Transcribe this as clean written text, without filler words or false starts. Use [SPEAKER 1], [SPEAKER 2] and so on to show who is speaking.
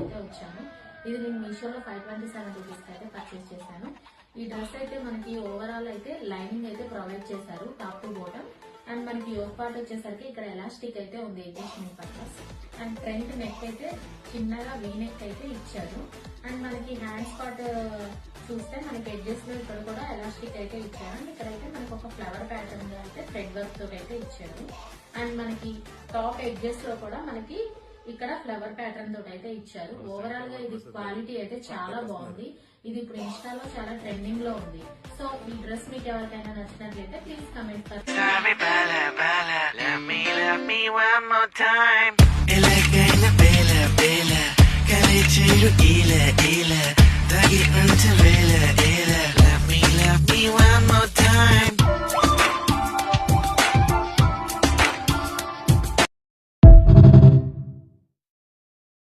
[SPEAKER 1] అయితే వచ్చాను. ఇది నేను మీషోలో 527 రూపీస్ అయితే పర్చేస్ చేశాను. ఈ డ్రెస్ అయితే మనకి ఓవరాల్ అయితే లైనింగ్ అయితే ప్రొవైడ్ చేశారు టాప్ టు బాటమ్. అండ్ మనకి యోగ్ పార్ట్ వచ్చేసరికి ఇక్కడ ఎలాస్టిక్ అయితే ఉంది ఎడ్జస్ట్మెంట్ పర్పస్. అండ్ ఫ్రంట్ నెక్ అయితే చిన్నగా వీ నెక్ అయితే ఇచ్చారు. అండ్ మనకి హ్యాండ్స్ పార్ట్ చూస్తే మనకి ఎడ్జెస్ లో ఇక్కడ కూడా ఎలాస్టిక్ అయితే ఇచ్చారు. అండ్ ఇక్కడైతే మనకి ఒక ఫ్లవర్ ప్యాటర్న్ అయితే థ్రెడ్ వర్క్ తో అయితే ఇచ్చారు. అండ్ మనకి టాప్ ఎడ్జెస్ లో కూడా మనకి ఇక్కడ ఫ్లవర్ ప్యాటర్న్ తోటి అయితే ఇచ్చారు. ఓవరాల్ గా ఇది క్వాలిటీ అయితే చాలా బాగుంది. ఇది ఇప్పుడు ఇన్స్టాలో చాలా ట్రెండింగ్ లో ఉంది. సో ఈ డ్రెస్ మీకు ఎవరికైనా నచ్చినట్లయితే ప్లీజ్ కమెంట్.